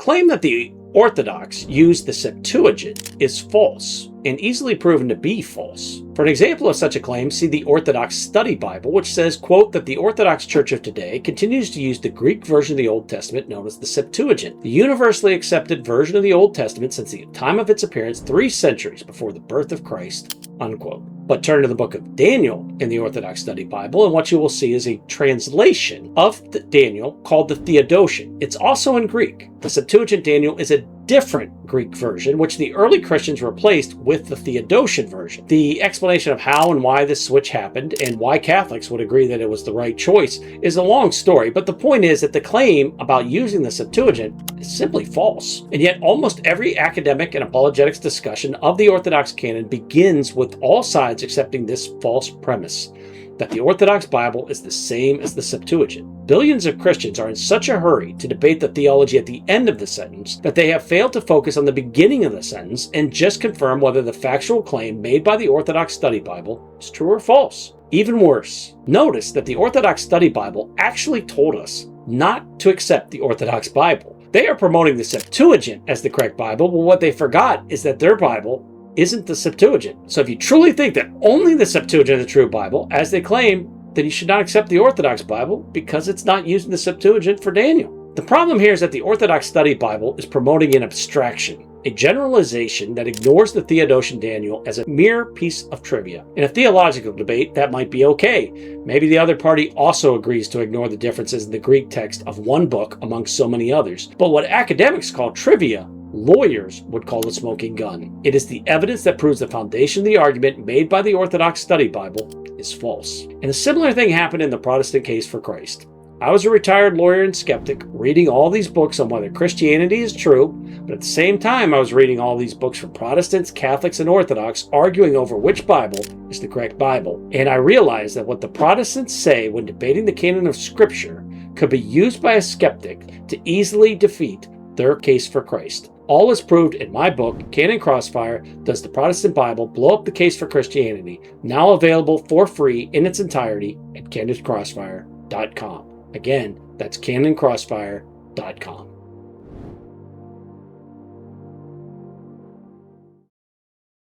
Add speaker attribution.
Speaker 1: claim that the Orthodox use the Septuagint is false and easily proven to be false. For an example of such a claim, see the Orthodox Study Bible, which says, quote, that the Orthodox Church of today continues to use the Greek version of the Old Testament known as the Septuagint, the universally accepted version of the Old Testament since the time of its appearance 3 centuries before the birth of Christ, unquote. But turn to the book of Daniel in the Orthodox Study Bible, and what you will see is a translation of Daniel called the Theodotion. It's also in Greek. The Septuagint Daniel is a different Greek version, which the early Christians replaced with the Theodotion version. The explanation of how and why this switch happened and why Catholics would agree that it was the right choice is a long story, but the point is that the claim about using the Septuagint is simply false. And yet almost every academic and apologetics discussion of the Orthodox canon begins with all sides accepting this false premise, that the Orthodox Bible is the same as the Septuagint. Billions of Christians are in such a hurry to debate the theology at the end of the sentence that they have failed to focus on the beginning of the sentence and just confirm whether the factual claim made by the Orthodox Study Bible is true or false. Even worse, notice that the Orthodox Study Bible actually told us not to accept the Orthodox Bible. They are promoting the Septuagint as the correct Bible, but what they forgot is that their Bible isn't the Septuagint. So if you truly think that only the Septuagint is the true Bible, as they claim, then you should not accept the Orthodox Bible because it's not using the Septuagint for Daniel. The problem here is that the Orthodox Study Bible is promoting an abstraction, a generalization that ignores the Theodotion Daniel as a mere piece of trivia. In a theological debate, that might be okay. Maybe the other party also agrees to ignore the differences in the Greek text of one book among so many others. But what academics call trivia, lawyers would call a smoking gun. It is the evidence that proves the foundation of the argument made by the Orthodox Study Bible is false. And a similar thing happened in the Protestant case for Christ. I was a retired lawyer and skeptic, reading all these books on whether Christianity is true, but at the same time I was reading all these books from Protestants, Catholics, and Orthodox, arguing over which Bible is the correct Bible. And I realized that what the Protestants say when debating the canon of Scripture could be used by a skeptic to easily defeat their case for Christ. All is proved in my book, Canon Crossfire, Does the Protestant Bible Blow Up the Case for Christianity? Now available for free in its entirety at canoncrossfire.com. Again, that's canoncrossfire.com.